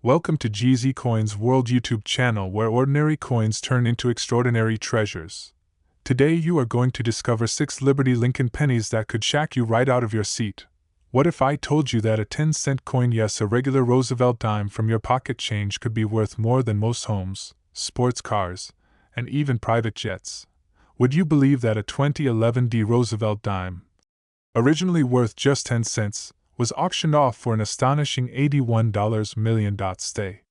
Welcome to gzcoinsworld YouTube channel where ordinary coins turn into extraordinary treasures. Today you are going to discover 6 Liberty Lincoln pennies that could shack you right out of your seat. What if I told you that a 10-cent coin, yes, a regular Roosevelt dime from your pocket change, could be worth more than most homes, sports cars, and even private jets? Would you believe that a 2011 Roosevelt dime, originally worth just 10 cents, was auctioned off for an astonishing $81 million? Stay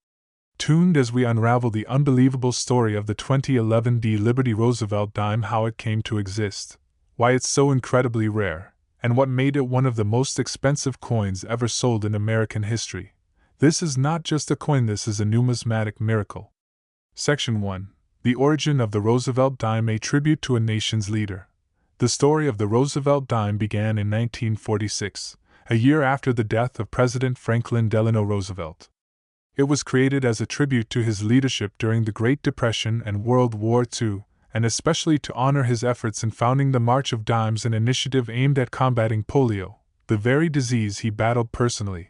tuned as we unravel the unbelievable story of the 2011 Liberty Roosevelt dime, how it came to exist, why it's so incredibly rare, and what made it one of the most expensive coins ever sold in American history. This is not just a coin, this is a numismatic miracle. Section 1. The origin of the Roosevelt dime, a tribute to a nation's leader. The story of the Roosevelt dime began in 1946. A year after the death of President Franklin Delano Roosevelt. It was created as a tribute to his leadership during the Great Depression and World War II, and especially to honor his efforts in founding the March of Dimes, an initiative aimed at combating polio, the very disease he battled personally.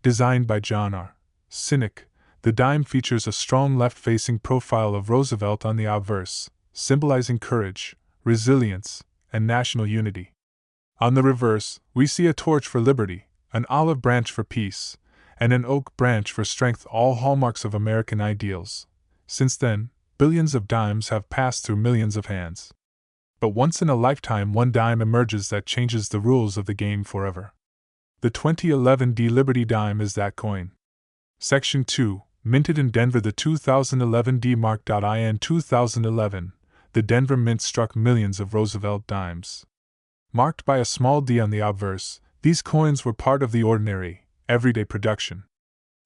Designed by John R. Sinek, the dime features a strong left-facing profile of Roosevelt on the obverse, symbolizing courage, resilience, and national unity. On the reverse, we see a torch for liberty, an olive branch for peace, and an oak branch for strength, all hallmarks of American ideals. Since then, billions of dimes have passed through millions of hands. But once in a lifetime, one dime emerges that changes the rules of the game forever. The 2011 Liberty dime is that coin. Section 2. Minted in Denver. The 2011 Mark.in 2011, the Denver Mint struck millions of Roosevelt dimes. Marked by a small d on the obverse, these coins were part of the ordinary, everyday production.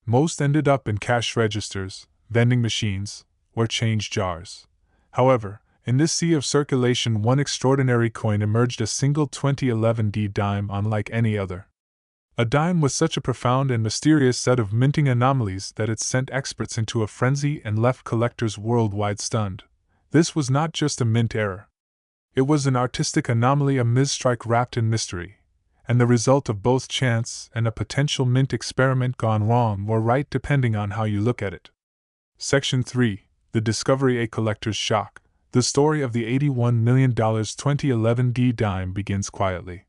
Most ended up in cash registers, vending machines, or change jars. However, in this sea of circulation, one extraordinary coin emerged, a single 2011 dime unlike any other. A dime with such a profound and mysterious set of minting anomalies that it sent experts into a frenzy and left collectors worldwide stunned. This was not just a mint error. It was an artistic anomaly, a misstrike wrapped in mystery, and the result of both chance and a potential mint experiment gone wrong or right, depending on how you look at it. Section 3. The discovery, a collector's shock. The story of the $81 million 2011 dime begins quietly.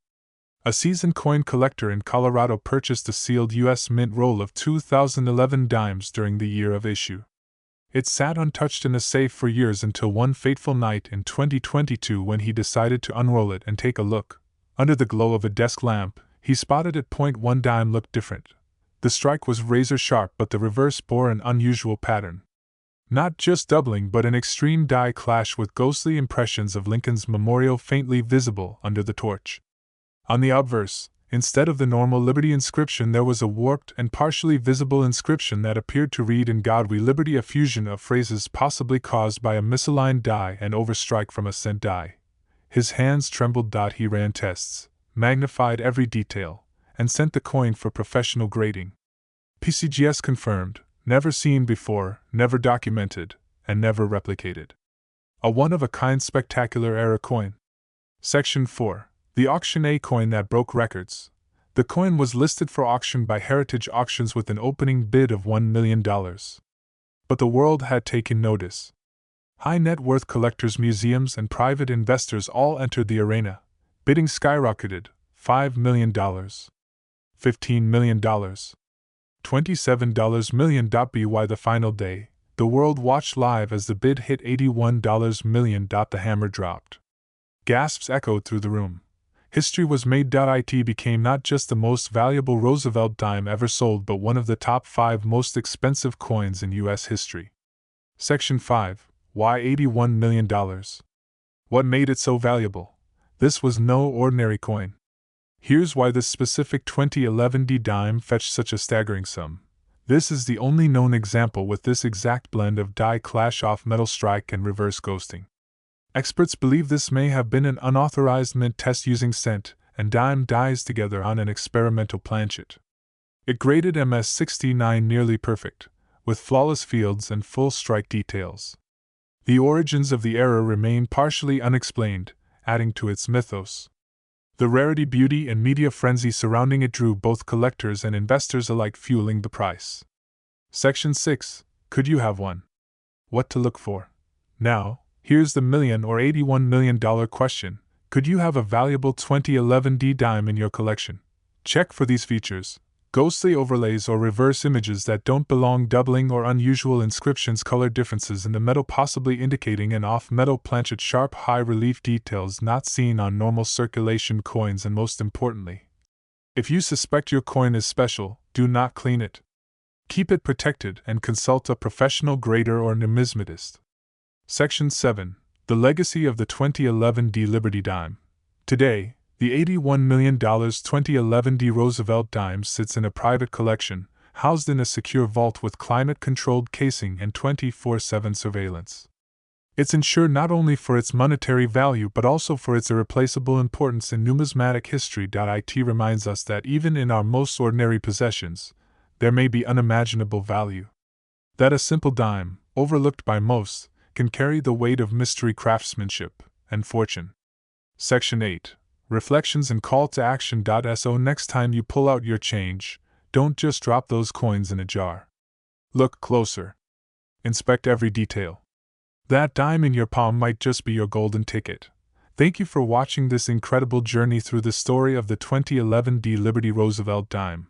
A seasoned coin collector in Colorado purchased a sealed U.S. Mint roll of 2011 dimes during the year of issue. It sat untouched in a safe for years until one fateful night in 2022 when he decided to unroll it and take a look. Under the glow of a desk lamp, he spotted at point one dime looked different. The strike was razor sharp, but the reverse bore an unusual pattern. Not just doubling, but an extreme die clash with ghostly impressions of Lincoln's memorial faintly visible under the torch. On the obverse, instead of the normal Liberty inscription, there was a warped and partially visible inscription that appeared to read, "In God We Liberty," a fusion of phrases possibly caused by a misaligned die and overstrike from a cent die. His hands trembled. He ran tests, magnified every detail, and sent the coin for professional grading. PCGS confirmed, never seen before, never documented, and never replicated. A one-of-a-kind spectacular era coin. Section 4. The auction, a coin that broke records. The coin was listed for auction by Heritage Auctions with an opening bid of $1 million. But the world had taken notice. High net worth collectors, museums, and private investors all entered the arena. Bidding skyrocketed: $5 million, $15 million, $27 million. By the final day, the world watched live as the bid hit $81 million. The hammer dropped. Gasps echoed through the room. History was made. It became not just the most valuable Roosevelt dime ever sold, but one of the top 5 most expensive coins in U.S. history. Section 5. Why $81 million? What made it so valuable? This was no ordinary coin. Here's why this specific 2011 dime fetched such a staggering sum. This is the only known example with this exact blend of die clash, off metal strike, and reverse ghosting. Experts believe this may have been an unauthorized mint test using cent and dime dies together on an experimental planchet. It graded MS-69 nearly perfect, with flawless fields and full strike details. The origins of the error remain partially unexplained, adding to its mythos. The rarity, beauty, and media frenzy surrounding it drew both collectors and investors alike, fueling the price. Section 6. Could you have one? What to look for? Now, here's the million or $81 million question. Could you have a valuable 2011 D dime in your collection? Check for these features: ghostly overlays or reverse images that don't belong, doubling or unusual inscriptions, color differences in the metal possibly indicating an off-metal planchet, sharp high-relief details not seen on normal circulation coins, and most importantly, if you suspect your coin is special, do not clean it. Keep it protected and consult a professional grader or numismatist. Section 7. The legacy of the 2011 D Liberty dime. Today, the $81 million 2011 D Roosevelt dime sits in a private collection, housed in a secure vault with climate-controlled casing and 24/7 surveillance. It's insured not only for its monetary value but also for its irreplaceable importance in numismatic history. It reminds us that even in our most ordinary possessions, there may be unimaginable value. That a simple dime, overlooked by most, can carry the weight of mystery, craftsmanship, and fortune. Section 8. Reflections and call to action. So next time you pull out your change, don't just drop those coins in a jar. Look closer. Inspect every detail. That dime in your palm might just be your golden ticket. Thank you for watching this incredible journey through the story of the 2011 D Liberty Roosevelt dime.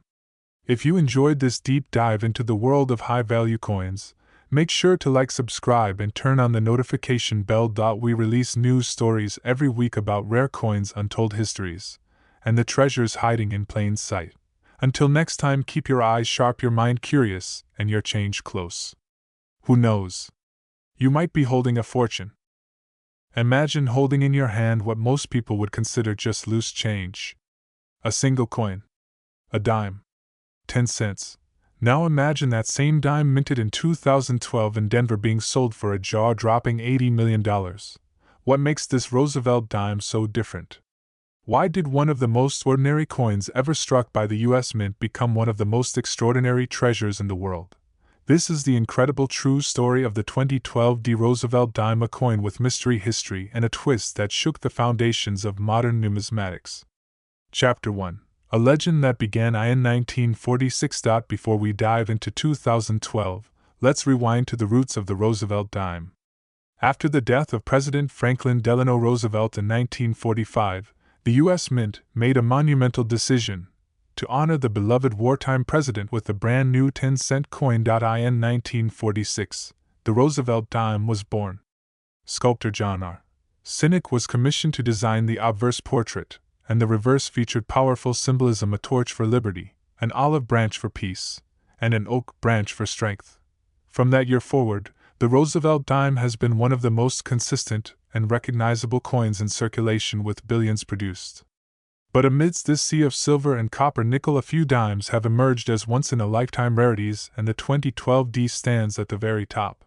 If you enjoyed this deep dive into the world of high-value coins, make sure to like, subscribe, and turn on the notification bell. We release news stories every week about rare coins, untold histories, and the treasures hiding in plain sight. Until next time, keep your eyes sharp, your mind curious, and your change close. Who knows? You might be holding a fortune. Imagine holding in your hand what most people would consider just loose change. A single coin. A dime. 10 cents. Now imagine that same dime minted in 2012 in Denver being sold for a jaw-dropping $80 million. What makes this Roosevelt dime so different? Why did one of the most ordinary coins ever struck by the U.S. Mint become one of the most extraordinary treasures in the world? This is the incredible true story of the 2012 D Roosevelt dime, a coin with mystery, history, and a twist that shook the foundations of modern numismatics. Chapter 1. A legend that began in 1946. Before we dive into 2012, let's rewind to the roots of the Roosevelt dime. After the death of President Franklin Delano Roosevelt in 1945, the U.S. Mint made a monumental decision to honor the beloved wartime president with the brand new 10-cent coin. In 1946, the Roosevelt dime was born. Sculptor John R. Sinek was commissioned to design the obverse portrait, and the reverse featured powerful symbolism: a torch for liberty, an olive branch for peace, and an oak branch for strength. From that year forward, the Roosevelt dime has been one of the most consistent and recognizable coins in circulation, with billions produced. But amidst this sea of silver and copper nickel, a few dimes have emerged as once-in-a-lifetime rarities, and the 2012 D stands at the very top.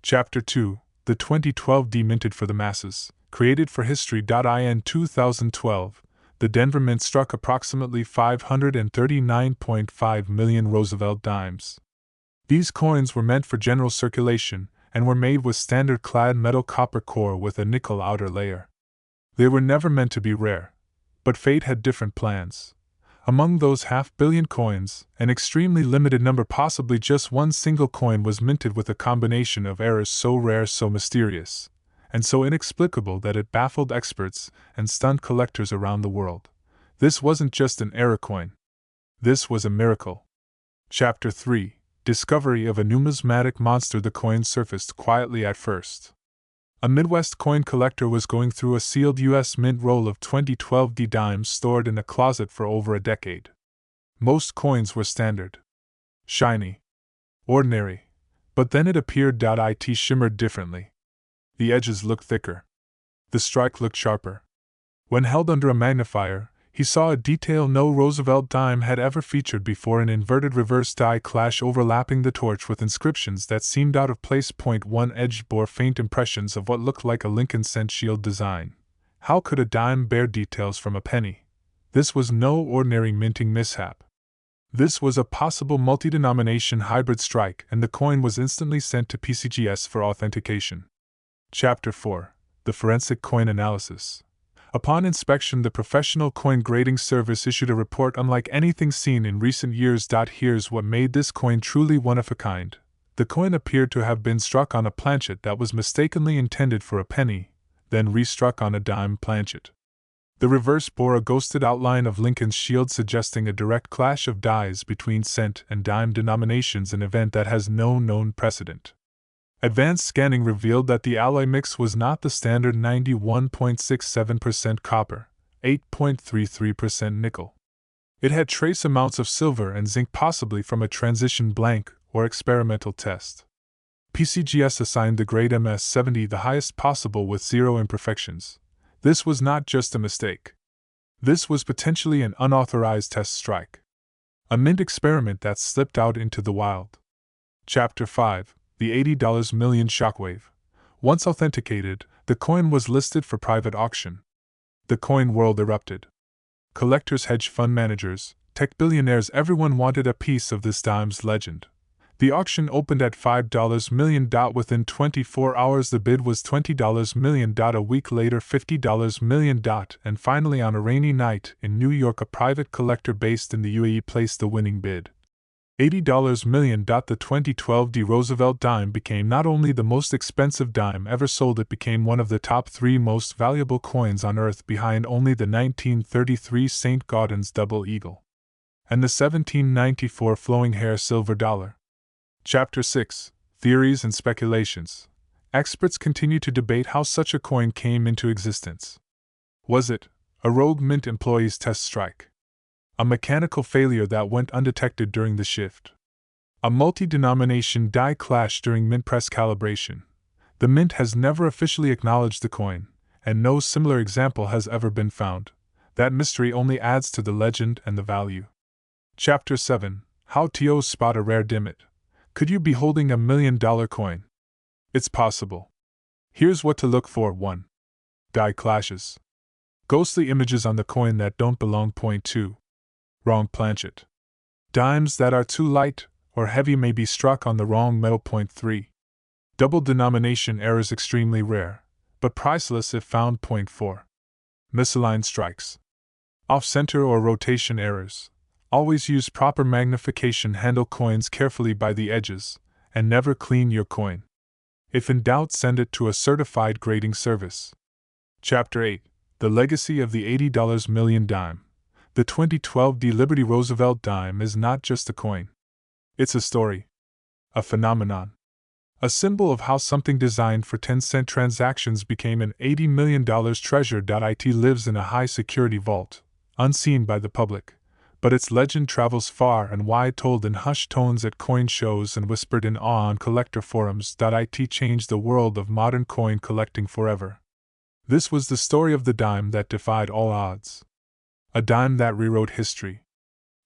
Chapter 2. The 2012 D minted for the masses. Created for history. In 2012, the Denver Mint struck approximately 539.5 million Roosevelt dimes. These coins were meant for general circulation and were made with standard-clad metal copper core with a nickel outer layer. They were never meant to be rare, but fate had different plans. Among those half-billion coins, an extremely limited number, possibly just one single coin, was minted with a combination of errors so rare, so mysterious, and so inexplicable that it baffled experts and stunned collectors around the world. This wasn't just an error coin. This was a miracle. Chapter 3. Discovery of a numismatic monster. The coin surfaced quietly at first. A Midwest coin collector was going through a sealed U.S. Mint roll of 2012 D dimes stored in a closet for over a decade. Most coins were standard, shiny, ordinary, but then it appeared. It shimmered differently. The edges looked thicker. The strike looked sharper. When held under a magnifier, he saw a detail no Roosevelt dime had ever featured before: an inverted reverse die clash overlapping the torch with inscriptions that seemed out of place. One edge bore faint impressions of what looked like a Lincoln cent shield design. How could a dime bear details from a penny? This was no ordinary minting mishap. This was a possible multi-denomination hybrid strike, and the coin was instantly sent to PCGS for authentication. Chapter 4. The Forensic Coin Analysis. Upon inspection, the professional coin grading service issued a report unlike anything seen in recent years. Here's what made this coin truly one of a kind. The coin appeared to have been struck on a planchet that was mistakenly intended for a penny, then restruck on a dime planchet. The reverse bore a ghosted outline of Lincoln's shield, suggesting a direct clash of dies between cent and dime denominations, an event that has no known precedent. Advanced scanning revealed that the alloy mix was not the standard 91.67% copper, 8.33% nickel. It had trace amounts of silver and zinc, possibly from a transition blank or experimental test. PCGS assigned the grade MS70 the highest possible with 0 imperfections. This was not just a mistake. This was potentially an unauthorized test strike. A mint experiment that slipped out into the wild. Chapter 5. The $80 million shockwave. Once authenticated, the coin was listed for private auction. The coin world erupted. Collectors, hedge fund managers, tech billionaires, everyone wanted a piece of this dime's legend. The auction opened at $5 million. Within 24 hours, the bid was $20 million. A week later, $50 million. And finally, on a rainy night in New York, a private collector based in the UAE placed the winning bid. $80 million. The 2012 D. Roosevelt dime became not only the most expensive dime ever sold, it became one of the top 3 most valuable coins on Earth, behind only the 1933 St. Gaudens double eagle and the 1794 flowing hair silver dollar. Chapter 6. Theories and Speculations. Experts continue to debate how such a coin came into existence. Was it a rogue mint employee's test strike? A mechanical failure that went undetected during the shift? A multi-denomination die clash during mint press calibration? The mint has never officially acknowledged the coin, and no similar example has ever been found. That mystery only adds to the legend and the value. Chapter 7. How TOs spot a rare dimit. Could you be holding $1 million coin? It's possible. Here's what to look for. 1. Die clashes. Ghostly images on the coin that don't belong. 2. Wrong planchet. Dimes that are too light or heavy may be struck on the wrong metal. 3. Double denomination errors, extremely rare, but priceless if found. 4. Misaligned strikes. Off-center or rotation errors. Always use proper magnification. Handle coins carefully by the edges, and never clean your coin. If in doubt, send it to a certified grading service. Chapter 8. The Legacy of the $80 million dime. The 2012 D. Liberty Roosevelt dime is not just a coin. It's a story. A phenomenon. A symbol of how something designed for 10-cent transactions became an $80 million treasure. It lives in a high-security vault, unseen by the public. But its legend travels far and wide, told in hushed tones at coin shows and whispered in awe on collector forums. It changed the world of modern coin collecting forever. This was the story of the dime that defied all odds. A dime that rewrote history.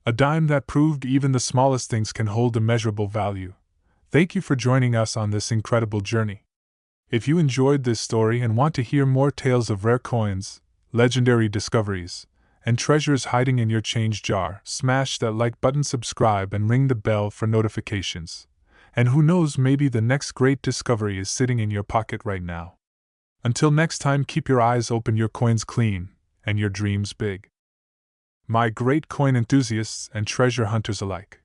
A dime that proved even the smallest things can hold immeasurable value. Thank you for joining us on this incredible journey. If you enjoyed this story and want to hear more tales of rare coins, legendary discoveries, and treasures hiding in your change jar, smash that like button, subscribe, and ring the bell for notifications. And who knows, maybe the next great discovery is sitting in your pocket right now. Until next time, keep your eyes open, your coins clean, and your dreams big. My great coin enthusiasts and treasure hunters alike.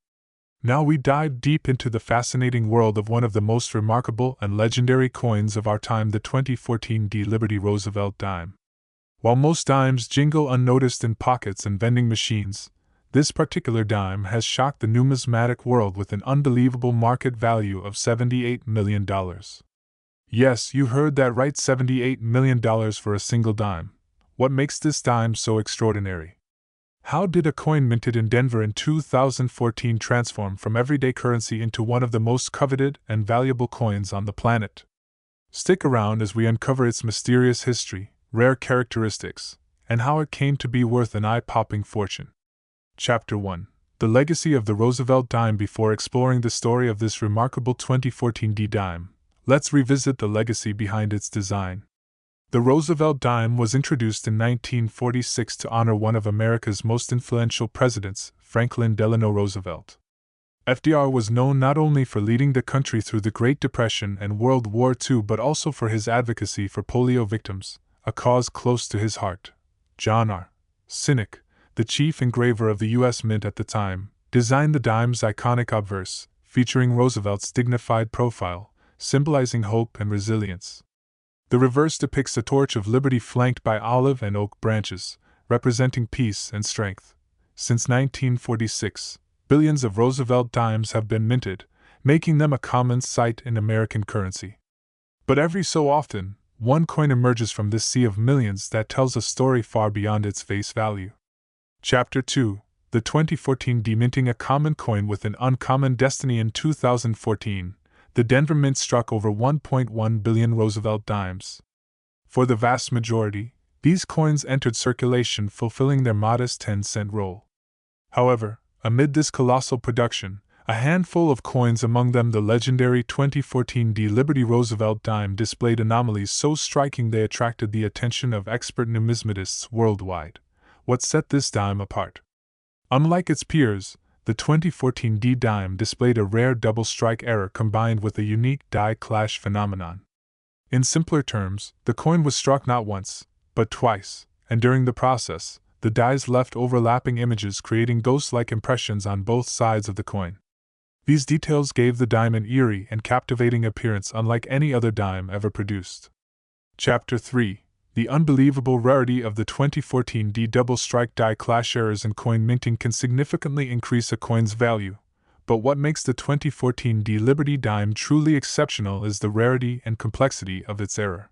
Now we dive deep into the fascinating world of one of the most remarkable and legendary coins of our time, the 2014 D. Liberty Roosevelt dime. While most dimes jingle unnoticed in pockets and vending machines, this particular dime has shocked the numismatic world with an unbelievable market value of $78 million. Yes, you heard that right, $78 million for a single dime. What makes this dime so extraordinary? How did a coin minted in Denver in 2014 transform from everyday currency into one of the most coveted and valuable coins on the planet? Stick around as we uncover its mysterious history, rare characteristics, and how it came to be worth an eye-popping fortune. Chapter 1. The Legacy of the Roosevelt Dime. Before exploring the story of this remarkable 2014 D dime, let's revisit the legacy behind its design. The Roosevelt dime was introduced in 1946 to honor one of America's most influential presidents, Franklin Delano Roosevelt. FDR was known not only for leading the country through the Great Depression and World War II, but also for his advocacy for polio victims, a cause close to his heart. John R. Sinnock, the chief engraver of the U.S. Mint at the time, designed the dime's iconic obverse, featuring Roosevelt's dignified profile, symbolizing hope and resilience. The reverse depicts a torch of liberty flanked by olive and oak branches, representing peace and strength. Since 1946, billions of Roosevelt dimes have been minted, making them a common sight in American currency. But every so often, one coin emerges from this sea of millions that tells a story far beyond its face value. Chapter 2: The 2014 Deminting a Common Coin with an Uncommon Destiny. In 2014, the Denver Mint struck over 1.1 billion Roosevelt dimes. For the vast majority, these coins entered circulation, fulfilling their modest 10-cent role. However, amid this colossal production, a handful of coins, among them the legendary 2014 D. Liberty Roosevelt dime, displayed anomalies so striking they attracted the attention of expert numismatists worldwide. What set this dime apart? Unlike its peers, the 2014 D dime displayed a rare double strike error combined with a unique die clash phenomenon. In simpler terms, the coin was struck not once, but twice, and during the process, the dies left overlapping images, creating ghost-like impressions on both sides of the coin. These details gave the dime an eerie and captivating appearance unlike any other dime ever produced. Chapter 3: The unbelievable rarity of the 2014 D double strike die clash. Errors in coin minting can significantly increase a coin's value, but what makes the 2014 D Liberty dime truly exceptional is the rarity and complexity of its error.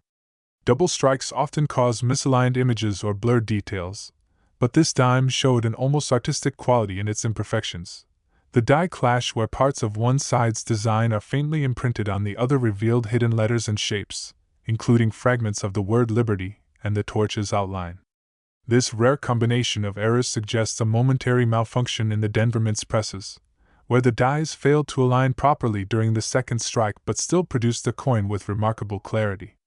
Double strikes often cause misaligned images or blurred details, but this dime showed an almost artistic quality in its imperfections. The die clash where parts of one side's design are faintly imprinted on the other revealed hidden letters and shapes, including fragments of the word liberty and the torch's outline. This rare combination of errors suggests a momentary malfunction in the Denver Mint's presses, where the dies failed to align properly during the second strike but still produced a coin with remarkable clarity.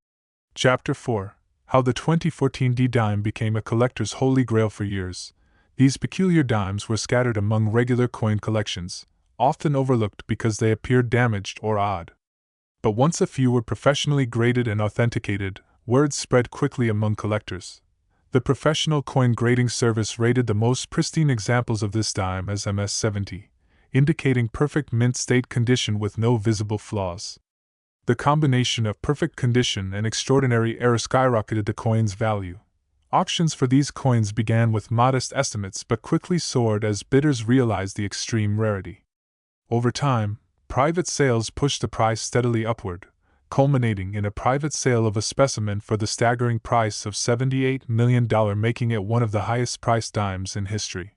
Chapter 4: How the 2014 D dime became a collector's holy grail. For years, these peculiar dimes were scattered among regular coin collections, often overlooked because they appeared damaged or odd. But once a few were professionally graded and authenticated, word spread quickly among collectors. The professional coin grading service rated the most pristine examples of this dime as MS-70, indicating perfect mint state condition with no visible flaws. The combination of perfect condition and extraordinary error skyrocketed the coin's value. Auctions for these coins began with modest estimates but quickly soared as bidders realized the extreme rarity. Over time, private sales pushed the price steadily upward, culminating in a private sale of a specimen for the staggering price of $78 million, making it one of the highest-priced dimes in history.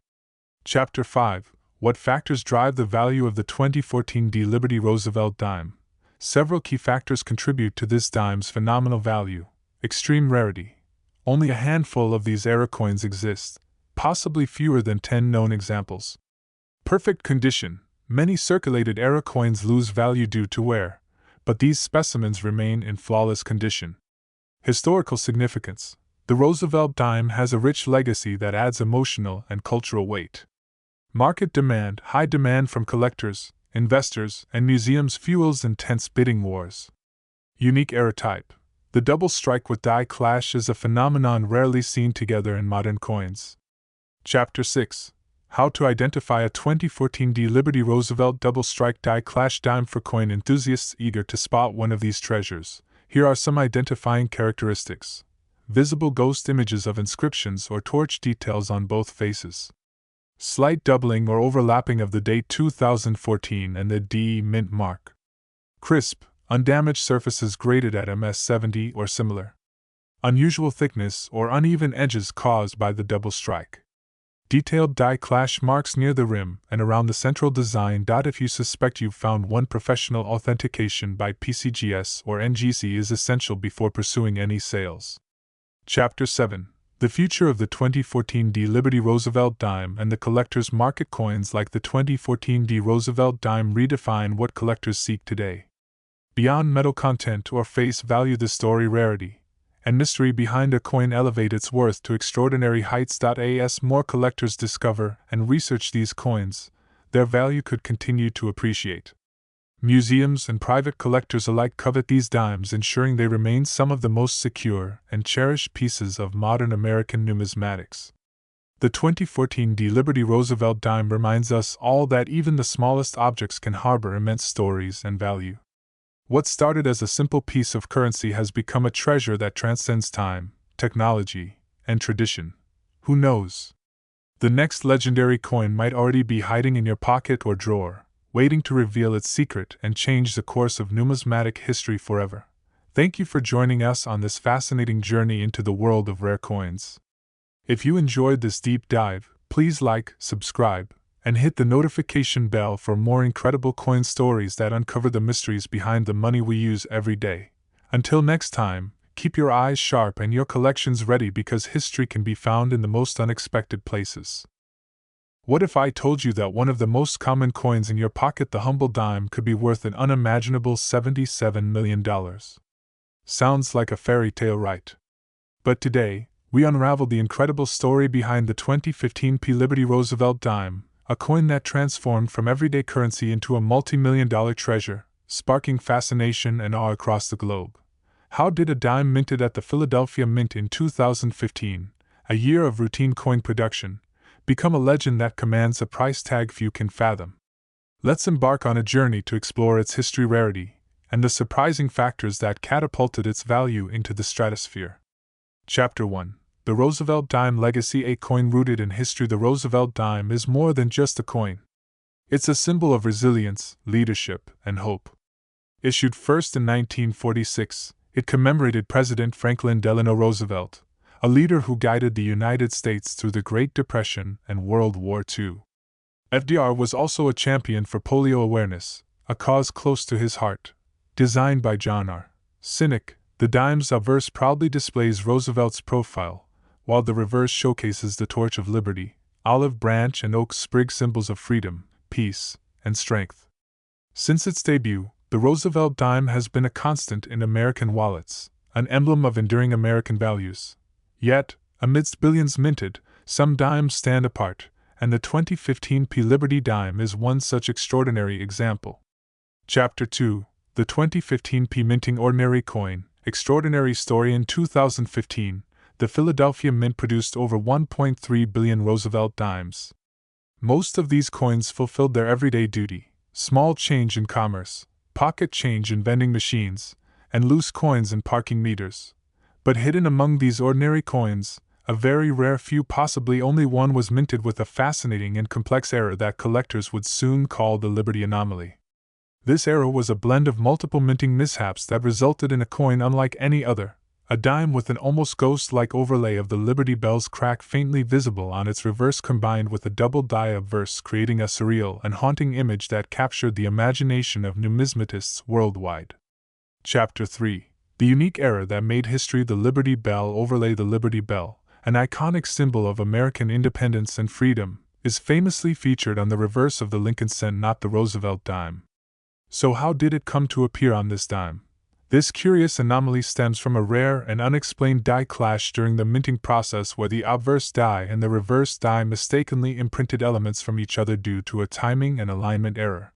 Chapter 5: What factors drive the value of the 2014 D Liberty Roosevelt dime? Several key factors contribute to this dime's phenomenal value. Extreme rarity. Only a handful of these error coins exist, possibly fewer than 10 known examples. Perfect condition. Many circulated error coins lose value due to wear, but these specimens remain in flawless condition. Historical significance. The Roosevelt dime has a rich legacy that adds emotional and cultural weight. Market demand. High demand from collectors, investors, and museums fuels intense bidding wars. Unique error type. The double strike with die clash is a phenomenon rarely seen together in modern coins. Chapter 6: How to identify a 2014 D Liberty Roosevelt double strike die clash dime. For coin enthusiasts eager to spot one of these treasures, here are some identifying characteristics. Visible ghost images of inscriptions or torch details on both faces. Slight doubling or overlapping of the date 2014 and the D mint mark. Crisp, undamaged surfaces graded at MS-70 or similar. Unusual thickness or uneven edges caused by the double strike. Detailed die clash marks near the rim and around the central design. If you suspect you've found one, professional authentication by PCGS or NGC is essential before pursuing any sales. Chapter 7: The future of the 2014 D Liberty Roosevelt dime and the collector's market. Coins like the 2014 D Roosevelt dime redefine what collectors seek today. Beyond metal content or face value, the story, rarity, and mystery behind a coin elevate its worth to extraordinary heights. As more collectors discover and research these coins, their value could continue to appreciate. Museums and private collectors alike covet these dimes, ensuring they remain some of the most secure and cherished pieces of modern American numismatics. The 2014 D. Liberty Roosevelt dime reminds us all that even the smallest objects can harbor immense stories and value. What started as a simple piece of currency has become a treasure that transcends time, technology, and tradition. Who knows? The next legendary coin might already be hiding in your pocket or drawer, waiting to reveal its secret and change the course of numismatic history forever. Thank you for joining us on this fascinating journey into the world of rare coins. If you enjoyed this deep dive, please like, subscribe, and hit the notification bell for more incredible coin stories that uncover the mysteries behind the money we use every day. Until next time, keep your eyes sharp and your collections ready, because history can be found in the most unexpected places. What if I told you that one of the most common coins in your pocket, the humble dime, could be worth an unimaginable $77 million? Sounds like a fairy tale, right? But today, we unravel the incredible story behind the 2015 P. Liberty Roosevelt dime, a coin that transformed from everyday currency into a multi-million-dollar treasure, sparking fascination and awe across the globe. How did a dime minted at the Philadelphia Mint in 2015, a year of routine coin production, become a legend that commands a price tag few can fathom? Let's embark on a journey to explore its history, rarity, and the surprising factors that catapulted its value into the stratosphere. Chapter 1. The Roosevelt Dime Legacy. A coin rooted in history. The Roosevelt dime is more than just a coin. It's a symbol of resilience, leadership, and hope. Issued first in 1946, it commemorated President Franklin Delano Roosevelt, a leader who guided the United States through the Great Depression and World War II. FDR was also a champion for polio awareness, a cause close to his heart. Designed by John R. Sinek, the dime's obverse proudly displays Roosevelt's profile, while the reverse showcases the torch of liberty, olive branch and oak sprig, symbols of freedom, peace, and strength. Since its debut, the Roosevelt dime has been a constant in American wallets, an emblem of enduring American values. Yet, amidst billions minted, some dimes stand apart, and the 2015 P. Liberty dime is one such extraordinary example. Chapter 2. The 2015 P. Minting Ordinary Coin. Extraordinary story. In 2015, the Philadelphia Mint produced over 1.3 billion Roosevelt dimes. Most of these coins fulfilled their everyday duty: small change in commerce, pocket change in vending machines, and loose coins in parking meters. But hidden among these ordinary coins, a very rare few, possibly only one, was minted with a fascinating and complex error that collectors would soon call the Liberty Anomaly. This error was a blend of multiple minting mishaps that resulted in a coin unlike any other, a dime with an almost ghost-like overlay of the Liberty Bell's crack faintly visible on its reverse, combined with a double die obverse, creating a surreal and haunting image that captured the imagination of numismatists worldwide. Chapter 3. The unique error that made history. The Liberty Bell overlay. The Liberty Bell, an iconic symbol of American independence and freedom, is famously featured on the reverse of the Lincoln cent, not the Roosevelt dime. So how did it come to appear on this dime? This curious anomaly stems from a rare and unexplained die clash during the minting process, where the obverse die and the reverse die mistakenly imprinted elements from each other due to a timing and alignment error.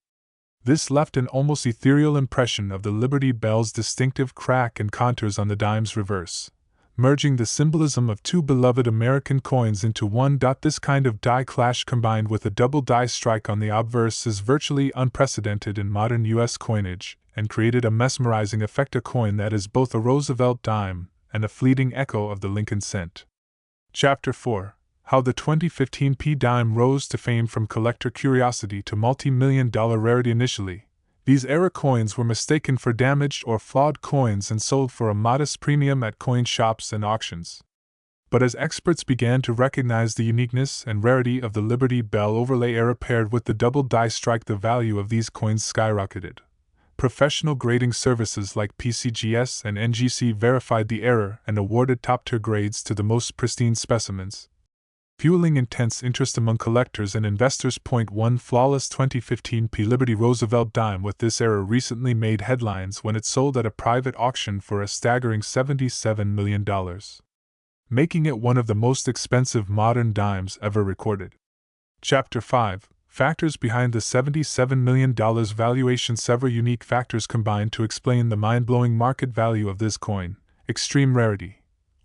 This left an almost ethereal impression of the Liberty Bell's distinctive crack and contours on the dime's reverse, merging the symbolism of two beloved American coins into one. This kind of die clash, combined with a double die strike on the obverse, is virtually unprecedented in modern U.S. coinage, and created a mesmerizing effect, a coin that is both a Roosevelt dime and a fleeting echo of the Lincoln cent. Chapter 4. How the 2015 P dime rose to fame. From collector curiosity to multi-million-dollar rarity. Initially, these era coins were mistaken for damaged or flawed coins and sold for a modest premium at coin shops and auctions. But as experts began to recognize the uniqueness and rarity of the Liberty Bell overlay era paired with the double die strike, the value of these coins skyrocketed. Professional grading services like PCGS and NGC verified the error and awarded top-tier grades to the most pristine specimens, fueling intense interest among collectors and investors. Point 1. Flawless 2015 P. Liberty Roosevelt dime with this error recently made headlines when it sold at a private auction for a staggering $77 million, making it one of the most expensive modern dimes ever recorded. Chapter 5. Factors behind the $77 million valuation. Several unique factors combine to explain the mind-blowing market value of this coin. Extreme rarity.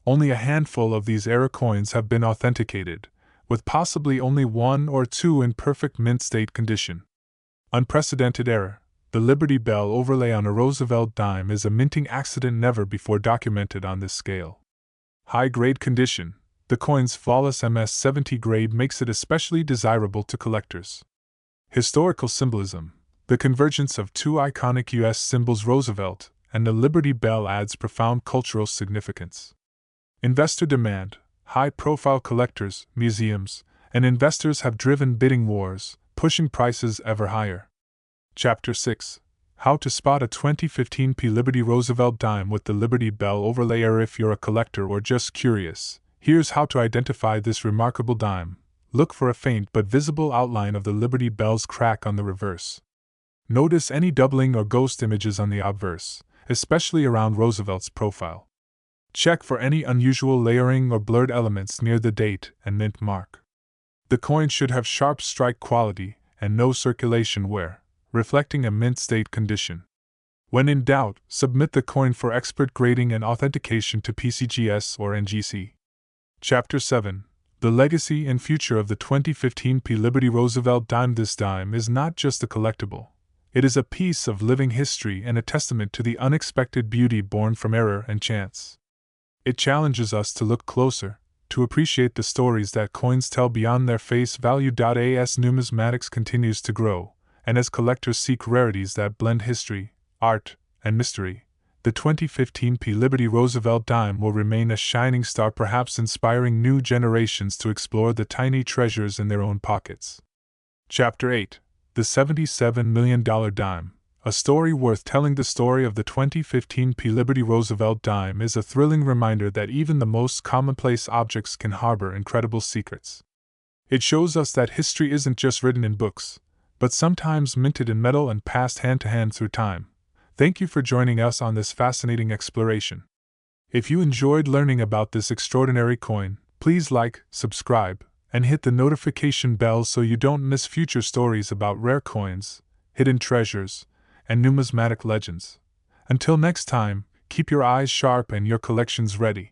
Only a handful of these era coins have been authenticated, with possibly only one or two in perfect mint state condition. Unprecedented error. The Liberty Bell overlay on a Roosevelt dime is a minting accident never before documented on this scale. High-grade condition. The coin's flawless MS-70 grade makes it especially desirable to collectors. Historical symbolism. The convergence of two iconic U.S. symbols, Roosevelt and the Liberty Bell, adds profound cultural significance. Investor demand. High-profile collectors, museums, and investors have driven bidding wars, pushing prices ever higher. Chapter 6. How to spot a 2015 P. Liberty Roosevelt dime with the Liberty Bell overlay error. If you're a collector or just curious, here's how to identify this remarkable dime. Look for a faint but visible outline of the Liberty Bell's crack on the reverse. Notice any doubling or ghost images on the obverse, especially around Roosevelt's profile. Check for any unusual layering or blurred elements near the date and mint mark. The coin should have sharp strike quality and no circulation wear, reflecting a mint state condition. When in doubt, submit the coin for expert grading and authentication to PCGS or NGC. Chapter 7. The legacy and future of the 2015 P. Liberty Roosevelt dime. This dime is not just a collectible. It is a piece of living history and a testament to the unexpected beauty born from error and chance. It challenges us to look closer, to appreciate the stories that coins tell beyond their face value. As numismatics continues to grow, and as collectors seek rarities that blend history, art, and mystery, the 2015 P. Liberty Roosevelt dime will remain a shining star, perhaps inspiring new generations to explore the tiny treasures in their own pockets. Chapter 8. The $77 million dime. A story worth telling. The story of the 2015 P. Liberty Roosevelt dime is a thrilling reminder that even the most commonplace objects can harbor incredible secrets. It shows us that history isn't just written in books, but sometimes minted in metal and passed hand to hand through time. Thank you for joining us on this fascinating exploration. If you enjoyed learning about this extraordinary coin, please like, subscribe, and hit the notification bell so you don't miss future stories about rare coins, hidden treasures, and numismatic legends. Until next time, keep your eyes sharp and your collections ready.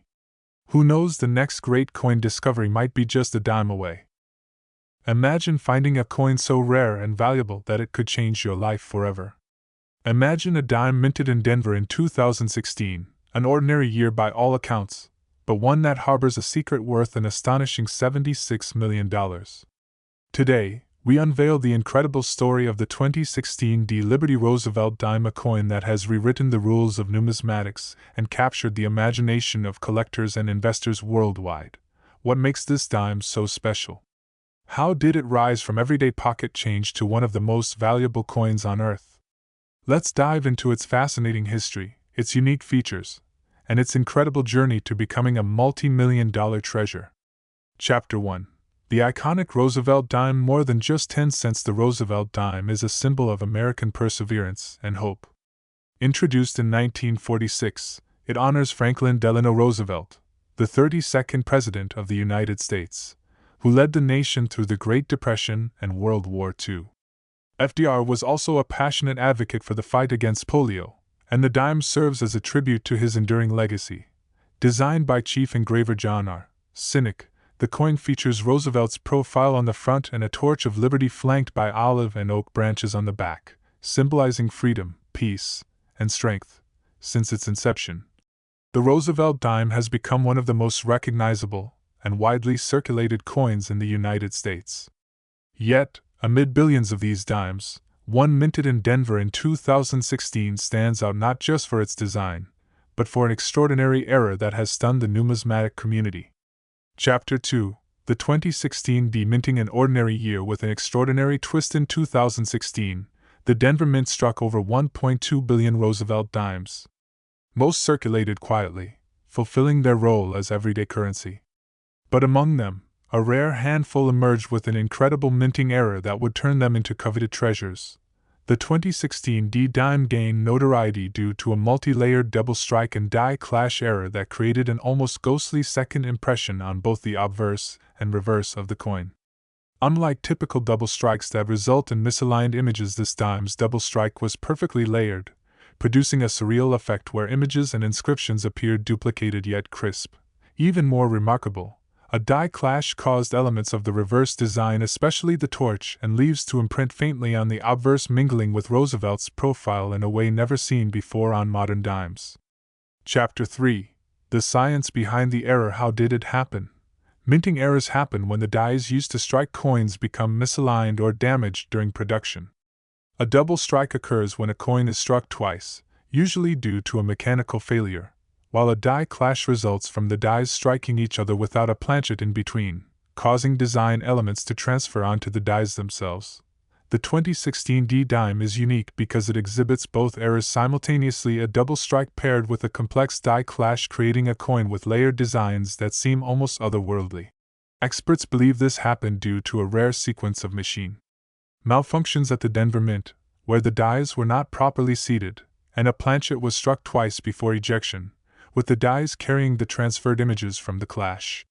Who knows, the next great coin discovery might be just a dime away. Imagine finding a coin so rare and valuable that it could change your life forever. Imagine a dime minted in Denver in 2016, an ordinary year by all accounts, but one that harbors a secret worth an astonishing $76 million. Today, we unveil the incredible story of the 2016 D. Liberty Roosevelt dime, a coin that has rewritten the rules of numismatics and captured the imagination of collectors and investors worldwide. What makes this dime so special? How did it rise from everyday pocket change to one of the most valuable coins on Earth? Let's dive into its fascinating history, its unique features, and its incredible journey to becoming a multi-million-dollar treasure. Chapter 1. The iconic Roosevelt dime. More than just 10 cents, the Roosevelt dime is a symbol of American perseverance and hope. Introduced in 1946, it honors Franklin Delano Roosevelt, the 32nd President of the United States, who led the nation through the Great Depression and World War II. FDR was also a passionate advocate for the fight against polio, and the dime serves as a tribute to his enduring legacy. Designed by Chief Engraver John R. Sinek, the coin features Roosevelt's profile on the front and a torch of liberty flanked by olive and oak branches on the back, symbolizing freedom, peace, and strength. Since its inception, the Roosevelt dime has become one of the most recognizable and widely circulated coins in the United States. Yet, amid billions of these dimes, one minted in Denver in 2016 stands out not just for its design, but for an extraordinary error that has stunned the numismatic community. Chapter 2. The 2016 D. Minting. An ordinary year with an extraordinary twist. In 2016, the Denver Mint struck over 1.2 billion Roosevelt dimes. Most circulated quietly, fulfilling their role as everyday currency. But among them, a rare handful emerged with an incredible minting error that would turn them into coveted treasures. The 2016 D dime gained notoriety due to a multi-layered double strike and die clash error that created an almost ghostly second impression on both the obverse and reverse of the coin. Unlike typical double strikes that result in misaligned images, this dime's double strike was perfectly layered, producing a surreal effect where images and inscriptions appeared duplicated yet crisp. Even more remarkable, a die clash caused elements of the reverse design, especially the torch and leaves, to imprint faintly on the obverse, mingling with Roosevelt's profile in a way never seen before on modern dimes. Chapter 3: The Science Behind the Error. How did it happen? Minting errors happen when the dies used to strike coins become misaligned or damaged during production. A double strike occurs when a coin is struck twice, usually due to a mechanical failure, while a die clash results from the dies striking each other without a planchet in between, causing design elements to transfer onto the dies themselves. The 2016 D dime is unique because it exhibits both errors simultaneously: a double strike paired with a complex die clash, creating a coin with layered designs that seem almost otherworldly. Experts believe this happened due to a rare sequence of machine malfunctions at the Denver Mint, where the dies were not properly seated, and a planchet was struck twice before ejection, with the dies carrying the transferred images from the clash.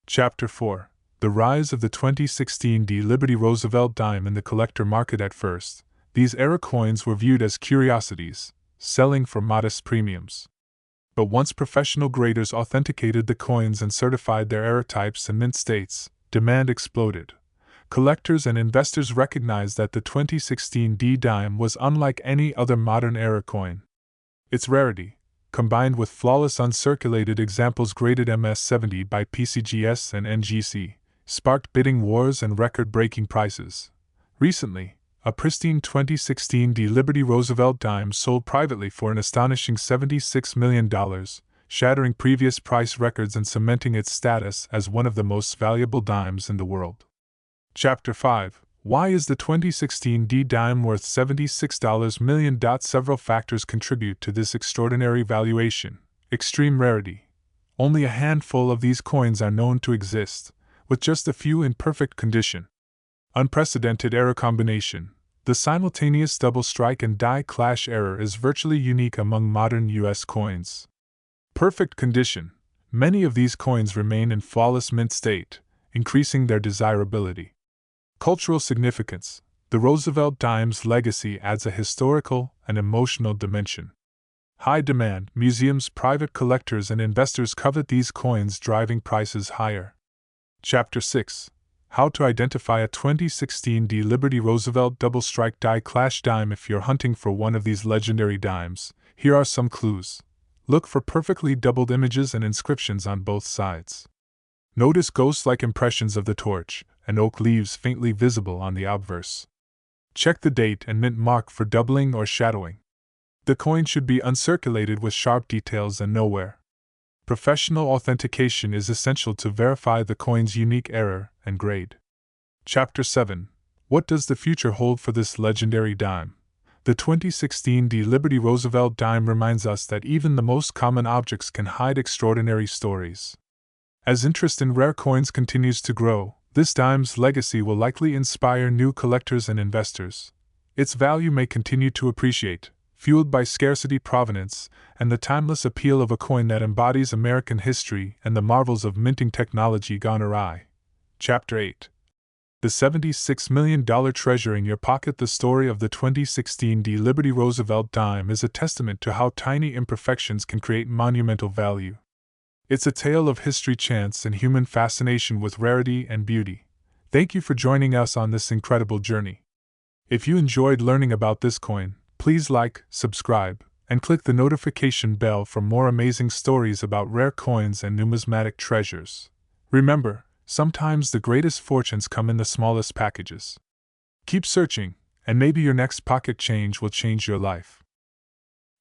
Chapter 4: The Rise of the 2016 D Liberty Roosevelt Dime in the collector market. At first, these error coins were viewed as curiosities, selling for modest premiums. But once professional graders authenticated the coins and certified their error types and mint states, demand exploded. Collectors and investors recognized that the 2016 D dime was unlike any other modern error coin. Its rarity, combined with flawless uncirculated examples graded MS-70 by PCGS and NGC, sparked bidding wars and record-breaking prices. Recently, a pristine 2016 D Liberty Roosevelt dime sold privately for an astonishing $76 million, shattering previous price records and cementing its status as one of the most valuable dimes in the world. Chapter 5: Why is the 2016 D dime worth $76 million? Several factors contribute to this extraordinary valuation. Extreme rarity. Only a handful of these coins are known to exist, with just a few in perfect condition. Unprecedented error combination. The simultaneous double strike and die clash error is virtually unique among modern U.S. coins. Perfect condition. Many of these coins remain in flawless mint state, increasing their desirability. Cultural significance. The Roosevelt dime's legacy adds a historical and emotional dimension. High demand. Museums, private collectors, and investors covet these coins, driving prices higher. Chapter 6: How to identify a 2016 D Liberty Roosevelt double strike die clash dime. If you're hunting for one of these legendary dimes, here are some clues. Look for perfectly doubled images and inscriptions on both sides. Notice ghost-like impressions of the torch and oak leaves faintly visible on the obverse. Check the date and mint mark for doubling or shadowing. The coin should be uncirculated with sharp details and nowhere. Professional authentication is essential to verify the coin's unique error and grade. Chapter 7: What does the future hold for this legendary dime? The 2016 D Liberty Roosevelt dime reminds us that even the most common objects can hide extraordinary stories. As interest in rare coins continues to grow, this dime's legacy will likely inspire new collectors and investors. Its value may continue to appreciate, fueled by scarcity, provenance, and the timeless appeal of a coin that embodies American history and the marvels of minting technology gone awry. Chapter 8: The $76 million treasure in your pocket. The story of the 2016 D Liberty Roosevelt dime is a testament to how tiny imperfections can create monumental value. It's a tale of history, chance, and human fascination with rarity and beauty. Thank you for joining us on this incredible journey. If you enjoyed learning about this coin, please like, subscribe, and click the notification bell for more amazing stories about rare coins and numismatic treasures. Remember, sometimes the greatest fortunes come in the smallest packages. Keep searching, and maybe your next pocket change will change your life.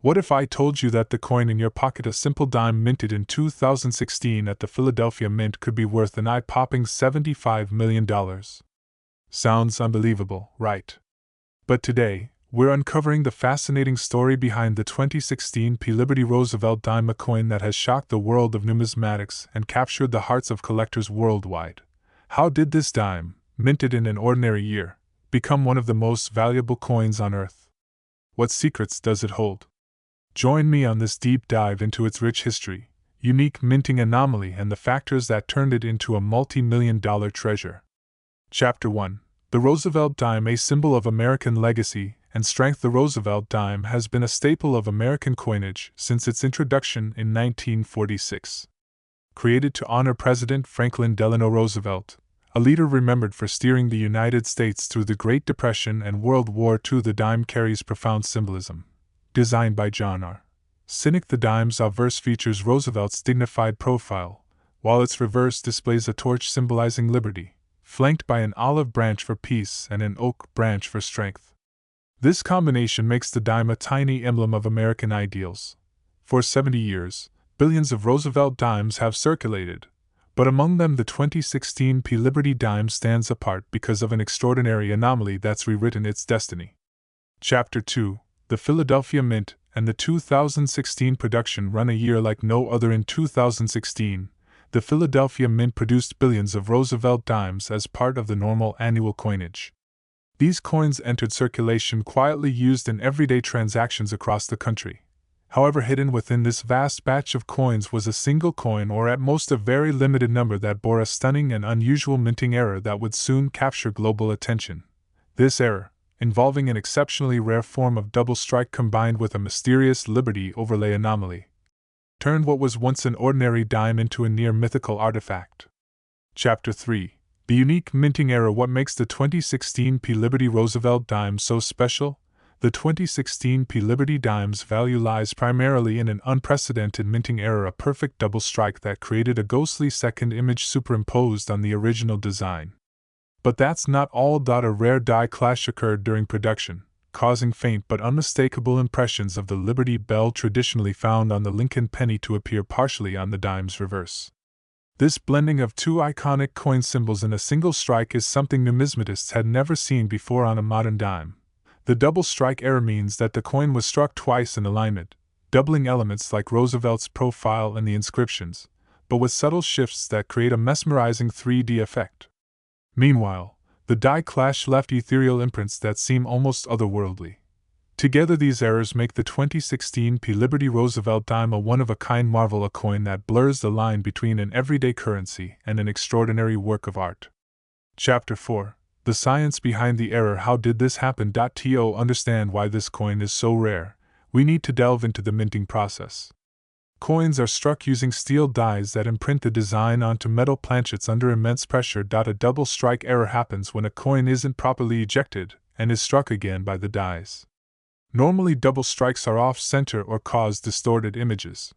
What if I told you that the coin in your pocket, a simple dime minted in 2016 at the Philadelphia Mint, could be worth an eye-popping $75 million? Sounds unbelievable, right? But today, we're uncovering the fascinating story behind the 2016 P. Liberty Roosevelt dime, a coin that has shocked the world of numismatics and captured the hearts of collectors worldwide. How did this dime, minted in an ordinary year, become one of the most valuable coins on Earth? What secrets does it hold? Join me on this deep dive into its rich history, unique minting anomaly, and the factors that turned it into a multi-million-dollar treasure. Chapter 1. The Roosevelt Dime, a symbol of American legacy and strength. The Roosevelt dime has been a staple of American coinage since its introduction in 1946. Created to honor President Franklin Delano Roosevelt, a leader remembered for steering the United States through the Great Depression and World War II, the dime carries profound symbolism. Designed by John R. Sinek, the dime's obverse features Roosevelt's dignified profile, while its reverse displays a torch symbolizing liberty, flanked by an olive branch for peace and an oak branch for strength. This combination makes the dime a tiny emblem of American ideals. For 70 years, billions of Roosevelt dimes have circulated, but among them the 2016 P Liberty dime stands apart because of an extraordinary anomaly that's rewritten its destiny. Chapter 2. The Philadelphia Mint and the 2016 production run a year like no other. In 2016, the Philadelphia Mint produced billions of Roosevelt dimes as part of the normal annual coinage. These coins entered circulation quietly, used in everyday transactions across the country. However, hidden within this vast batch of coins was a single coin, or at most a very limited number, that bore a stunning and unusual minting error that would soon capture global attention. This error, involving an exceptionally rare form of double strike combined with a mysterious Liberty overlay anomaly, turned what was once an ordinary dime into a near mythical artifact. Chapter 3. The unique minting error. What makes the 2016 P Liberty Roosevelt dime so special? The 2016 P Liberty dime's value lies primarily in an unprecedented minting error, a perfect double strike that created a ghostly second image superimposed on the original design. But that's not all. A rare die clash occurred during production, causing faint but unmistakable impressions of the Liberty Bell traditionally found on the Lincoln penny to appear partially on the dime's reverse. This blending of two iconic coin symbols in a single strike is something numismatists had never seen before on a modern dime. The double strike error means that the coin was struck twice in alignment, doubling elements like Roosevelt's profile and the inscriptions, but with subtle shifts that create a mesmerizing 3D effect. Meanwhile, the die clash left ethereal imprints that seem almost otherworldly. Together, these errors make the 2016 P Liberty Roosevelt dime a one-of-a-kind marvel, a coin that blurs the line between an everyday currency and an extraordinary work of art. Chapter 4. The science behind the error. How did this happen? To understand why this coin is so rare, we need to delve into the minting process. Coins are struck using steel dies that imprint the design onto metal planchets under immense pressure. A double strike error happens when a coin isn't properly ejected and is struck again by the dies. Normally, double strikes are off-center or cause distorted images.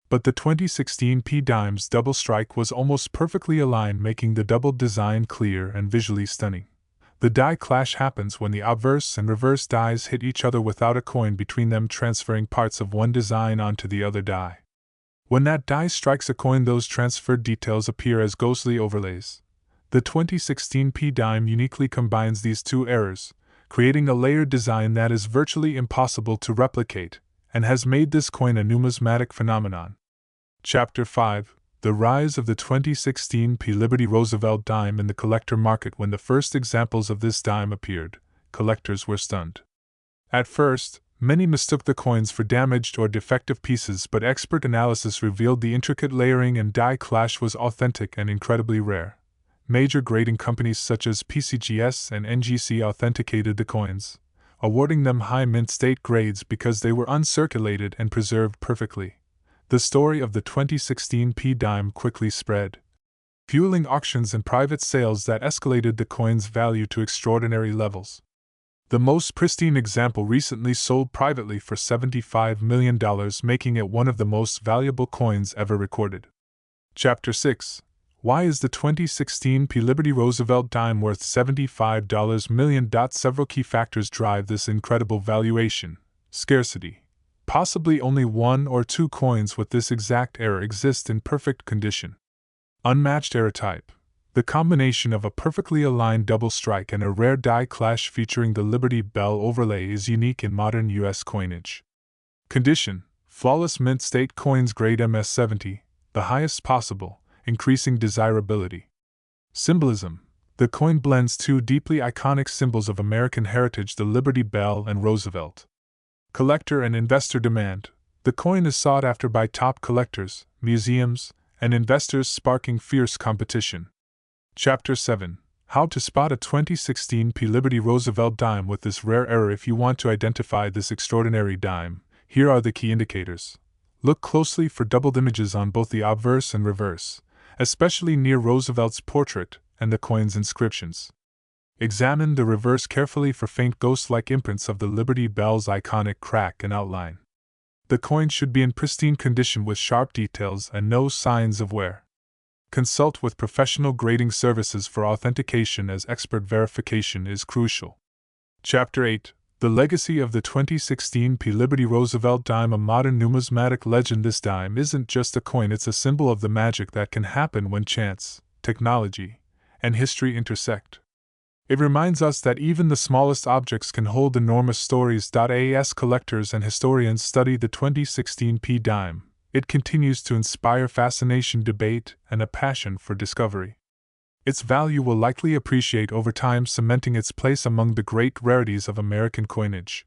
But the 2016 P dime's double strike was almost perfectly aligned, making the double design clear and visually stunning. The die clash happens when the obverse and reverse dies hit each other without a coin between them, transferring parts of one design onto the other die. When that die strikes a coin, those transferred details appear as ghostly overlays. The 2016 P dime uniquely combines these two errors, creating a layered design that is virtually impossible to replicate, and has made this coin a numismatic phenomenon. Chapter 5. The rise of the 2016 P Liberty Roosevelt dime in the collector market. When the first examples of this dime appeared, collectors were stunned. At first, many mistook the coins for damaged or defective pieces, but expert analysis revealed the intricate layering and die clash was authentic and incredibly rare. Major grading companies such as PCGS and NGC authenticated the coins, awarding them high mint state grades because they were uncirculated and preserved perfectly. The story of the 2016 P dime quickly spread, fueling auctions and private sales that escalated the coin's value to extraordinary levels. The most pristine example recently sold privately for $75 million, making it one of the most valuable coins ever recorded. Chapter 6. Why is the 2016 P Liberty Roosevelt dime worth $75 million? Several key factors drive this incredible valuation. Scarcity. Possibly only one or two coins with this exact error exist in perfect condition. Unmatched error type. The combination of a perfectly aligned double strike and a rare die clash featuring the Liberty Bell overlay is unique in modern U.S. coinage. Condition. Flawless mint state coins grade MS70, the highest possible, increasing desirability. Symbolism. The coin blends two deeply iconic symbols of American heritage, the Liberty Bell and Roosevelt. Collector and investor demand. The coin is sought after by top collectors, museums, and investors, sparking fierce competition. Chapter 7. How to spot a 2016 P. Liberty Roosevelt dime with this rare error. If you want to identify this extraordinary dime, here are the key indicators. Look closely for doubled images on both the obverse and reverse, especially near Roosevelt's portrait and the coin's inscriptions. Examine the reverse carefully for faint ghost-like imprints of the Liberty Bell's iconic crack and outline. The coin should be in pristine condition with sharp details and no signs of wear. Consult with professional grading services for authentication, as expert verification is crucial. Chapter 8: The Legacy of the 2016 P. Liberty Roosevelt Dime, a modern numismatic legend. This dime isn't just a coin, it's a symbol of the magic that can happen when chance, technology, and history intersect. It reminds us that even the smallest objects can hold enormous stories. As collectors and historians study the 2016 P dime, it continues to inspire fascination, debate, and a passion for discovery. Its value will likely appreciate over time, cementing its place among the great rarities of American coinage.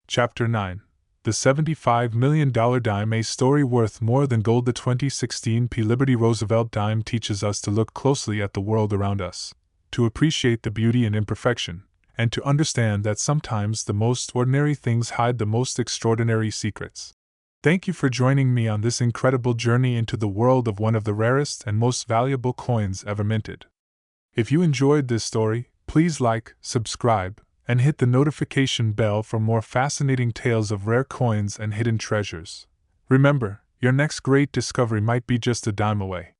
Chapter 9: The $75 million dime, a story worth more than gold. The 2016 P. Liberty Roosevelt dime teaches us to look closely at the world around us, to appreciate the beauty and imperfection, and to understand that sometimes the most ordinary things hide the most extraordinary secrets. Thank you for joining me on this incredible journey into the world of one of the rarest and most valuable coins ever minted. If you enjoyed this story, please like, subscribe, and hit the notification bell for more fascinating tales of rare coins and hidden treasures. Remember, your next great discovery might be just a dime away.